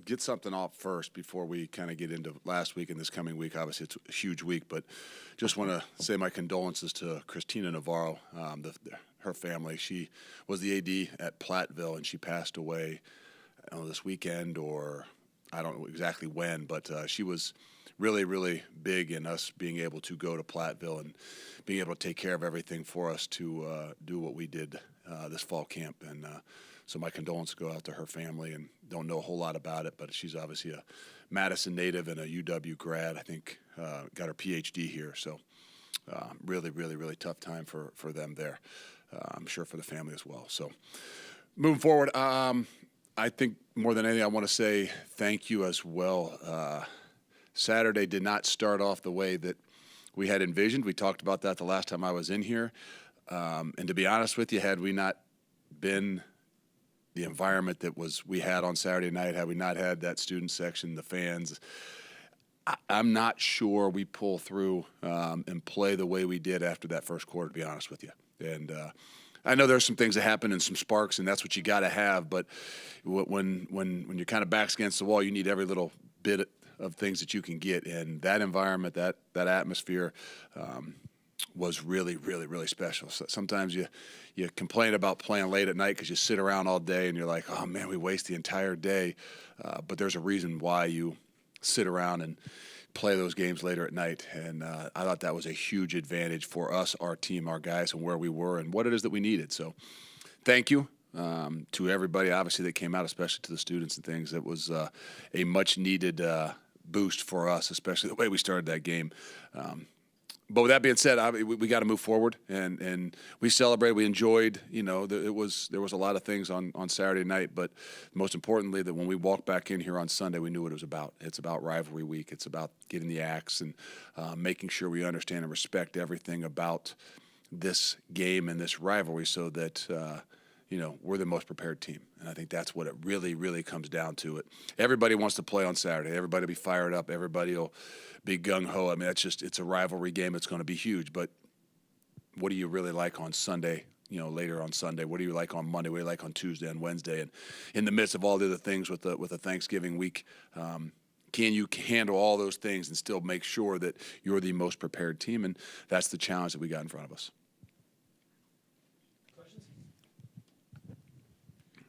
get something off first before we kind of get into last week and this coming week. Obviously, it's a huge week, but just want to say my condolences to Christina Navarro, her family. She was the AD at Platteville, and she passed away this weekend, or I don't know exactly when, but she was really, really big in us being able to go to Platteville and being able to take care of everything for us to do what we did this fall camp. And so my condolences go out to her family, and don't know a whole lot about it, but she's obviously a Madison native and a UW grad. I think got her PhD here. So really, really, really tough time for them there. I'm sure for the family as well. So moving forward, I think more than anything, I want to say thank you as well. Saturday did not start off the way that we had envisioned. We talked about that the last time I was in here. And to be honest with you, had we not been the environment that we had on Saturday night, had we not had that student section, the fans, I'm not sure we pull through and play the way we did after that first quarter, to be honest with you. And I know there's some things that happen and some sparks, and that's what you got to have. But when your kind of back's against the wall, you need every little bit of things that you can get. And that environment, that atmosphere was really, really, really special. So sometimes you complain about playing late at night because you sit around all day and you're like, oh, man, we waste the entire day. But there's a reason why you sit around and play those games later at night. And I thought that was a huge advantage for us, our team, our guys, and where we were and what it is that we needed. So thank you to everybody, obviously, that came out, especially to the students and things. It was a much-needed boost for us, especially the way we started that game. But with that being said, we got to move forward, and we celebrated. We enjoyed. There was a lot of things on Saturday night, but most importantly, that when we walked back in here on Sunday, we knew what it was about. It's about rivalry week. It's about getting the axe and making sure we understand and respect everything about this game and this rivalry, so that we're the most prepared team. And I think that's what it really, really comes down to. Everybody wants to play on Saturday. Everybody will be fired up. Everybody will be gung-ho. I mean, it's a rivalry game. It's going to be huge. But what do you really like on Sunday, later on Sunday? What do you like on Monday? What do you like on Tuesday and Wednesday? And in the midst of all the other things with the Thanksgiving week, can you handle all those things and still make sure that you're the most prepared team? And that's the challenge that we got in front of us.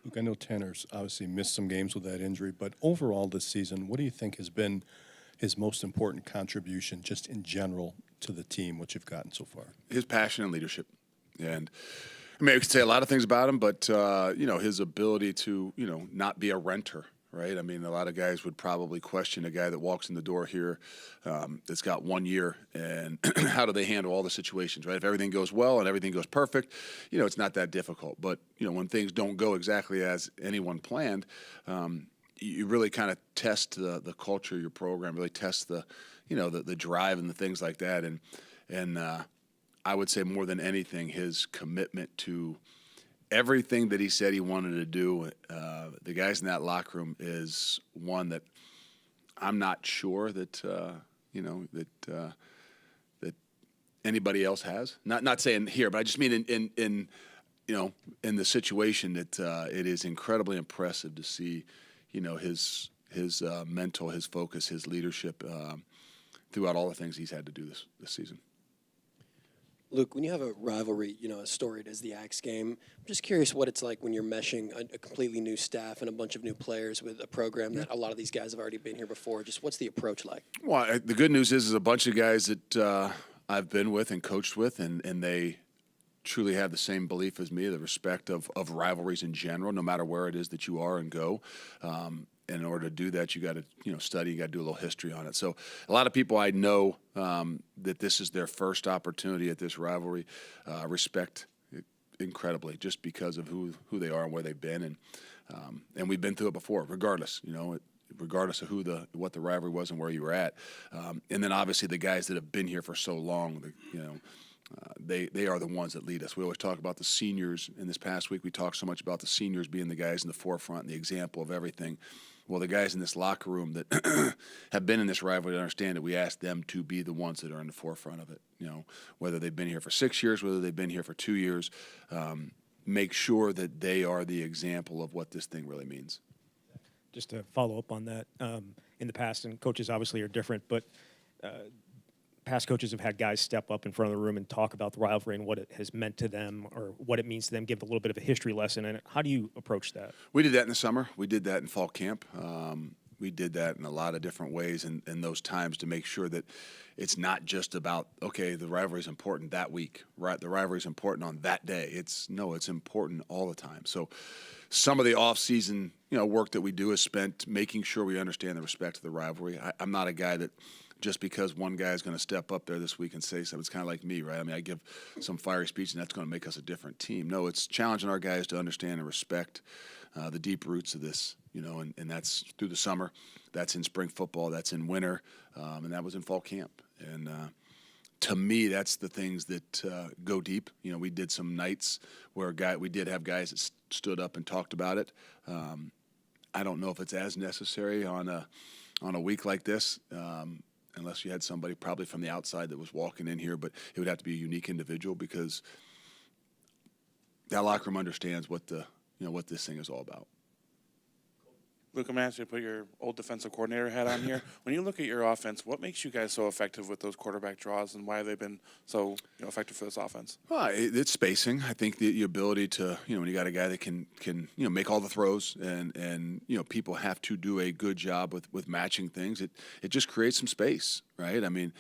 Look, I know Tanner's obviously missed some games with that injury, but overall this season, what do you think has been his most important contribution just in general to the team, what you've gotten so far? His passion and leadership. And I mean, we could say a lot of things about him, but, his ability to, not be a renter, right? I mean, a lot of guys would probably question a guy that walks in the door here that's got 1 year, and how do they handle all the situations, right? If everything goes well and everything goes perfect, it's not that difficult. But, when things don't go exactly as anyone planned, you really kind of test the culture of your program, really test the drive and the things like that. And I would say more than anything, his commitment to everything that he said he wanted to do, the guys in that locker room, is one that I'm not sure that that anybody else has. Not saying here, but I just mean in the situation that it is incredibly impressive to see, his mental, his focus, his leadership throughout all the things he's had to do this season. Luke, when you have a rivalry, as storied as the Axe game, I'm just curious what it's like when you're meshing a completely new staff and a bunch of new players with a program that a lot of these guys have already been here before. Just what's the approach like? Well, the good news is a bunch of guys that I've been with and coached with, and they truly have the same belief as me, the respect of rivalries in general, no matter where it is that you are and go. And in order to do that, you got to study, you got to do a little history on it. So a lot of people I know that this is their first opportunity at this rivalry, respect incredibly, just because of who they are and where they've been, and we've been through it before, regardless of what the rivalry was and where you were at. And then obviously the guys that have been here for so long, they are the ones that lead us. We always talk about the seniors. In this past week, we talked so much about the seniors being the guys in the forefront and the example of everything. Well, the guys in this locker room that have been in this rivalry understand it. We ask them to be the ones that are in the forefront of it. Whether they've been here for 6 years, whether they've been here for 2 years, make sure that they are the example of what this thing really means. just to follow up on that, in the past, and coaches obviously are different, but past coaches have had guys step up in front of the room and talk about the rivalry and what it has meant to them or what it means to them, give a little bit of a history lesson. And how do you approach that? We did that in the summer. We did that in fall camp. We did that in a lot of different ways in those times to make sure that it's not just about, okay, the rivalry is important that week, right? The rivalry is important on that day. It's important all the time. So some of the off-season, work that we do is spent making sure we understand the respect of the rivalry. I'm not a guy that just because one guy is going to step up there this week and say something, it's kind of like me, right? I mean, I give some fiery speech, and that's going to make us a different team. No, it's challenging our guys to understand and respect the deep roots of this, and that's through the summer. That's in spring football. That's in winter. And that was in fall camp. And to me, that's the things that go deep. We did some nights where we did have guys that stood up and talked about it. I don't know if it's as necessary on a week like this, unless you had somebody probably from the outside that was walking in here, but it would have to be a unique individual because that locker room understands what this thing is all about. Luke, I'm going to ask you to put your old defensive coordinator hat on here. When you look at your offense, what makes you guys so effective with those quarterback draws, and why have they been so effective for this offense? Well, it's spacing. I think the ability to, when you got a guy that can make all the throws and people have to do a good job with matching things, it just creates some space, right? I mean,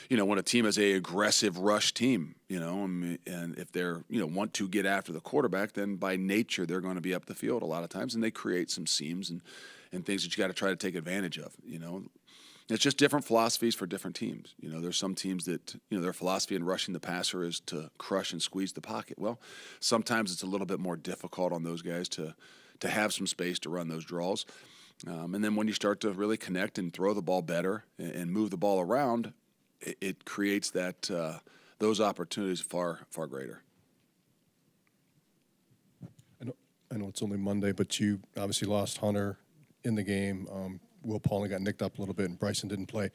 when a team is a aggressive rush team, and if they're, want to get after the quarterback, then by nature they're going to be up the field a lot of times, and they create some seams and things that you got to try to take advantage of. It's just different philosophies for different teams. There's some teams that, their philosophy in rushing the passer is to crush and squeeze the pocket. Well, sometimes it's a little bit more difficult on those guys to have some space to run those draws. And then when you start to really connect and throw the ball better and move the ball around, it creates that those opportunities far, far greater. I know it's only Monday, but you obviously lost Hunter in the game. Will Pauling got nicked up a little bit, and Bryson didn't play.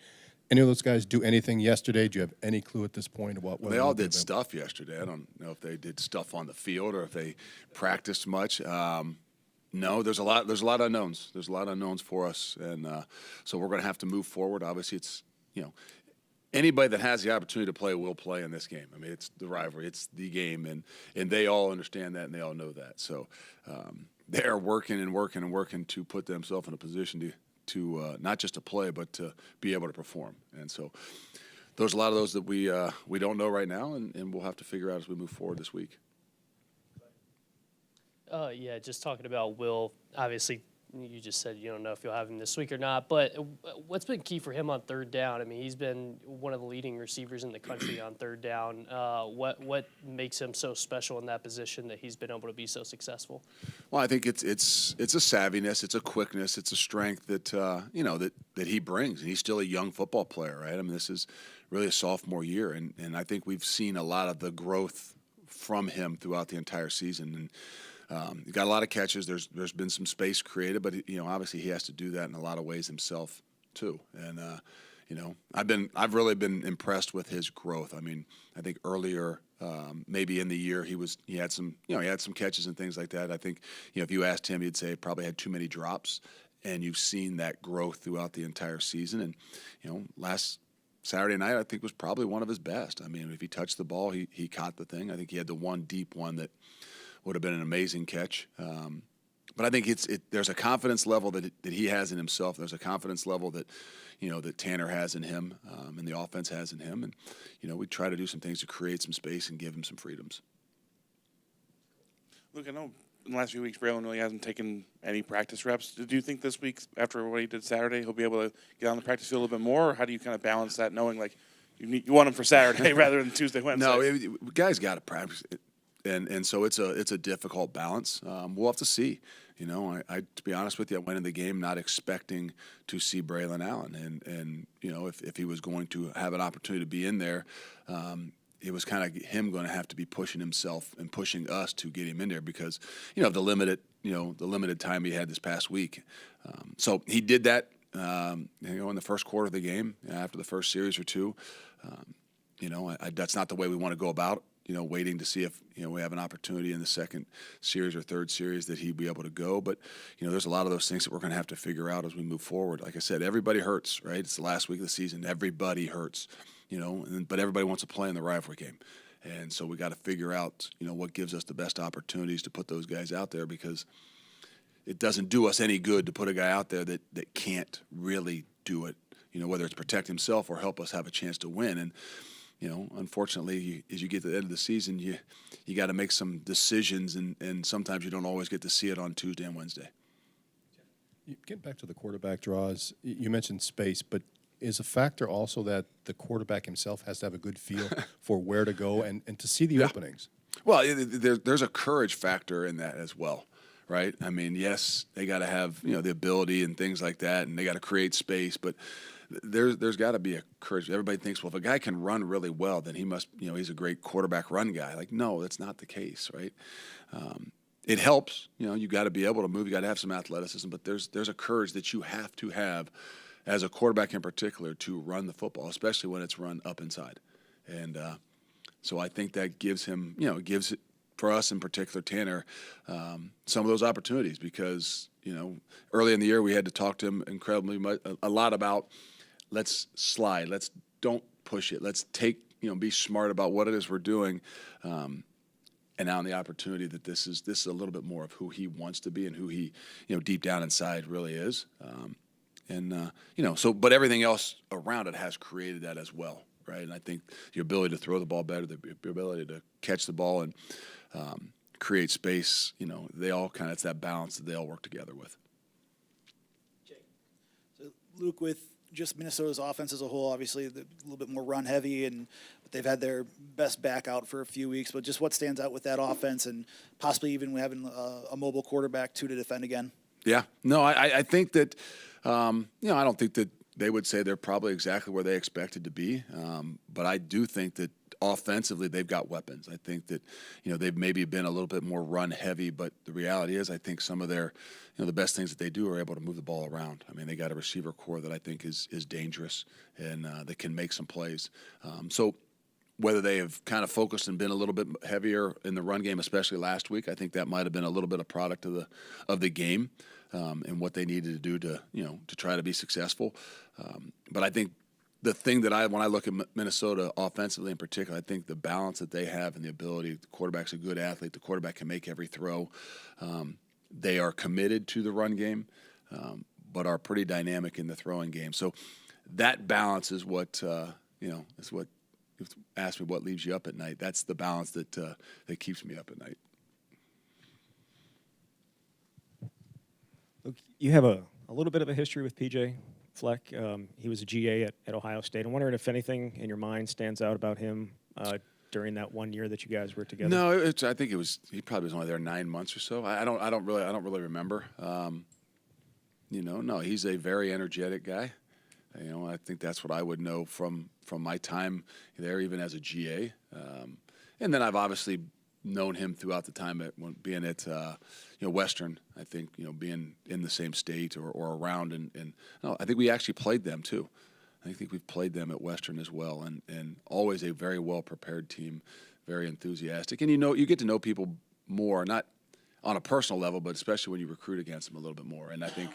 Any of those guys do anything yesterday? Do you have any clue at this point about what? They all did stuff yesterday. I don't know if they did stuff on the field or if they practiced much. No, there's a lot of unknowns. There's a lot of unknowns for us, and so we're going to have to move forward. Obviously, it's anybody that has the opportunity to play will play in this game. I mean, it's the rivalry, it's the game, and they all understand that and they all know that. So they are working and working and working to put themselves in a position to not just to play, but to be able to perform. And so there's a lot of those that we don't know right now, and we'll have to figure out as we move forward this week. Yeah, just talking about Will, obviously you just said you don't know if you'll have him this week or not, but what's been key for him on third down? I mean, he's been one of the leading receivers in the country on third down. What makes him so special in that position that he's been able to be so successful? Well, I think it's a savviness, it's a quickness, it's a strength that that he brings, and he's still a young football player, right? I mean, this is really a sophomore year, and I think we've seen a lot of the growth from him throughout the entire season. And he got a lot of catches. There's been some space created, but obviously he has to do that in a lot of ways himself too. And I've really been impressed with his growth. I mean, I think earlier maybe in the year he had some catches and things like that. I think if you asked him, he'd say he probably had too many drops, and you've seen that growth throughout the entire season. And last Saturday night I think was probably one of his best. I mean, if he touched the ball, he caught the thing. I think he had the one deep one that would have been an amazing catch. But I think there's a confidence level that he has in himself. There's a confidence level that that Tanner has in him, and the offense has in him. And we try to do some things to create some space and give him some freedoms. Look, I know in the last few weeks Braylon really hasn't taken any practice reps. Do you think this week, after what he did Saturday, he'll be able to get on the practice field a little bit more, or how do you kind of balance that, knowing like you want him for Saturday rather than Tuesday, Wednesday? No, guys got to practice it. And so it's a difficult balance. We'll have to see. I to be honest with you, I went in the game not expecting to see Braylon Allen, and if he was going to have an opportunity to be in there, it was kind of him going to have to be pushing himself and pushing us to get him in there because the limited time he had this past week. So he did that. In the first quarter of the game, after the first series or two. That's not the way we want to go about waiting to see if, we have an opportunity in the second series or third series that he'd be able to go. But, there's a lot of those things that we're going to have to figure out as we move forward. Like I said, everybody hurts, right? It's the last week of the season. Everybody hurts, but everybody wants to play in the rivalry game. And so we got to figure out, what gives us the best opportunities to put those guys out there, because it doesn't do us any good to put a guy out there that can't really do it, whether it's protect himself or help us have a chance to win. And, unfortunately, as you get to the end of the season, you got to make some decisions, and sometimes you don't always get to see it on Tuesday and Wednesday. Getting back to the quarterback draws, you mentioned space, but is a factor also that the quarterback himself has to have a good feel for where to go and to see the openings? Well, there's a courage factor in that as well, right? I mean, yes, they got to have, the ability and things like that, and they got to create space, but there's got to be a courage. Everybody thinks, well, if a guy can run really well, then he must, he's a great quarterback run guy. Like, no, that's not the case, right? It helps, you got to be able to move. You got to have some athleticism, but there's a courage that you have to have as a quarterback in particular to run the football, especially when it's run up inside. And so I think that gives him, gives it, for us in particular, Tanner, some of those opportunities, because, early in the year we had to talk to him incredibly much, a lot about, let's slide, don't push it, let's take, be smart about what it is we're doing. And now in the opportunity that this is a little bit more of who he wants to be and who he, deep down inside really is. But everything else around it has created that as well, right? And I think your ability to throw the ball better, your ability to catch the ball and create space, they all it's that balance that they all work together with. So, Luke, with just Minnesota's offense as a whole, obviously a little bit more run heavy, and they've had their best back out for a few weeks, but just what stands out with that offense, and possibly even having a mobile quarterback to defend again? Yeah, no, I think that, I don't think that they would say they're probably exactly where they expected to be. But I do think that offensively they've got weapons. I think that, they've maybe been a little bit more run heavy, but the reality is I think some of their, the best things that they do are able to move the ball around. I mean, they got a receiver core that I think is dangerous and that can make some plays. So whether they have kind of focused and been a little bit heavier in the run game, especially last week, I think that might have been a little bit of product of the game and what they needed to do to try to be successful. But I think the thing that when I look at Minnesota offensively in particular, I think the balance that they have and the ability, the quarterback's a good athlete, the quarterback can make every throw. They are committed to the run game, but are pretty dynamic in the throwing game. So that balance is what, is what, ask me what leaves you up at night. That's the balance that keeps me up at night. Look, you have a little bit of a history with PJ Fleck. He was a GA at Ohio State. I'm wondering if anything in your mind stands out about him during that 1 year that you guys were together. No, I think he probably was only there 9 months or so. I don't really remember. No, he's a very energetic guy. I think that's what I would know from my time there, even as a GA. And then I've obviously known him throughout the time being at Western. I think being in the same state or around, and no, I think we actually played them too. I think we've played them at Western as well, and always a very well prepared team, very enthusiastic, and you get to know people more, not on a personal level, but especially when you recruit against them a little bit more. And I think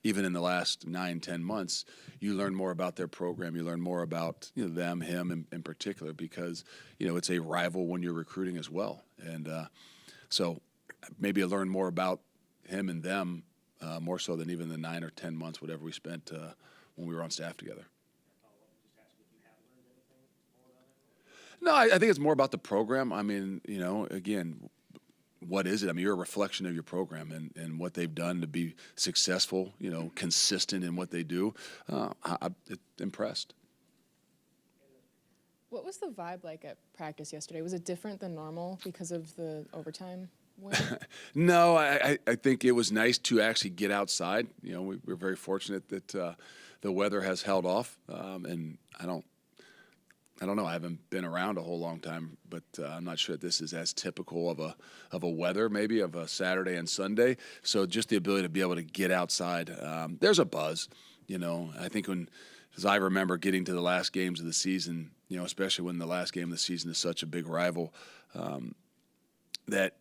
even in the last 9-10 months, you learn more about their program. You learn more about them, him in particular, because it's a rival when you're recruiting as well. And so maybe I learned more about him and them more so than even the 9 or 10 months, whatever we spent when we were on staff together. No, I think it's more about the program. I mean, again, what is it? I mean, you're a reflection of your program and what they've done to be successful, consistent in what they do. I'm impressed. What was the vibe like at practice yesterday? Was it different than normal because of the overtime win? No, I think it was nice to actually get outside. We're very fortunate that the weather has held off, and I don't know. I haven't been around a whole long time, but I'm not sure that this is as typical of a weather, maybe of a Saturday and Sunday. So just the ability to be able to get outside, there's a buzz. I think as I remember getting to the last games of the season, especially when the last game of the season is such a big rival, that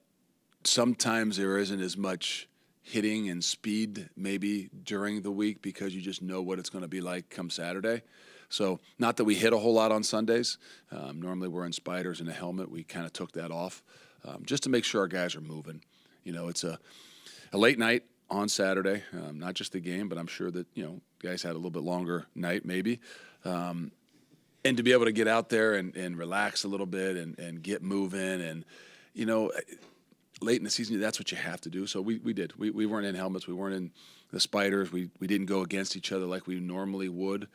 sometimes there isn't as much hitting and speed maybe during the week because you just know what it's going to be like come Saturday. So not that we hit a whole lot on Sundays. Normally we're in spiders and a helmet. We kind of took that off just to make sure our guys are moving. It's a late night on Saturday, not just the game, but I'm sure that, guys had a little bit longer night maybe. And to be able to get out there and relax a little bit and get moving and, late in the season, that's what you have to do. So we did. We weren't in helmets. We weren't in the spiders. We didn't go against each other like we normally would.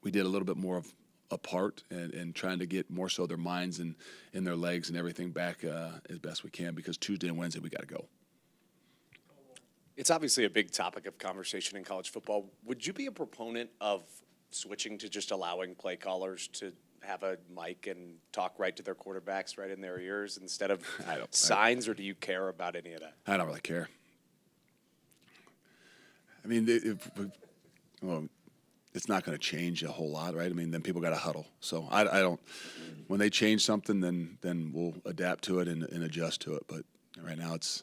We did a little bit more of apart and trying to get more so their minds and their legs and everything back as best we can because Tuesday and Wednesday we got to go. It's obviously a big topic of conversation in college football. Would you be a proponent of switching to just allowing play callers to have a mic and talk right to their quarterbacks right in their ears instead of signs, or do you care about any of that? I don't really care. I mean, it's not going to change a whole lot, right? I mean, then people got to huddle. So I don't. When they change something, then we'll adapt to it and adjust to it. But right now, it's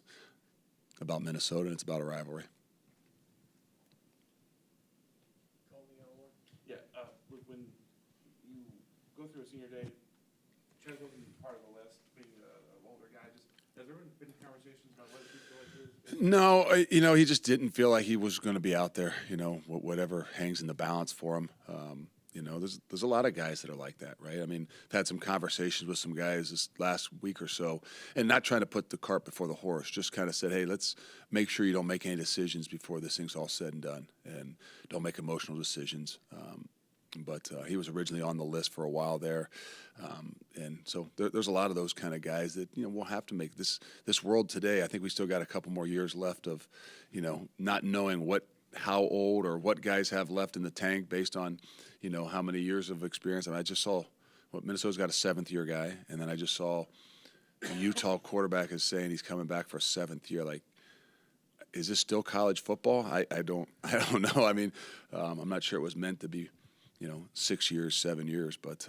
about Minnesota and it's about a rivalry. Yeah, when you go through a senior day, Chad wasn't part of the list, being an older guy. Has there been conversations about whether he feel like No, he just didn't feel like he was going to be out there. Whatever hangs in the balance for him. There's a lot of guys that are like that, right? I mean, I've had some conversations with some guys this last week or so, and not trying to put the cart before the horse. Just kind of said, hey, let's make sure you don't make any decisions before this thing's all said and done, and don't make emotional decisions. But he was originally on the list for a while there, and so there's a lot of those kind of guys that we'll have to make this world today. I think we still got a couple more years left of, not knowing how old or what guys have left in the tank based on, how many years of experience. I mean, I just saw Minnesota's got a 7th-year guy, and then I just saw a Utah quarterback is saying he's coming back for a 7th year. Like, is this still college football? I don't know. I mean, I'm not sure it was meant to be. 6 years, 7 years, but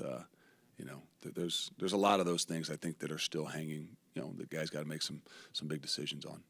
there's a lot of those things I think that are still hanging. The guys got to make some big decisions on.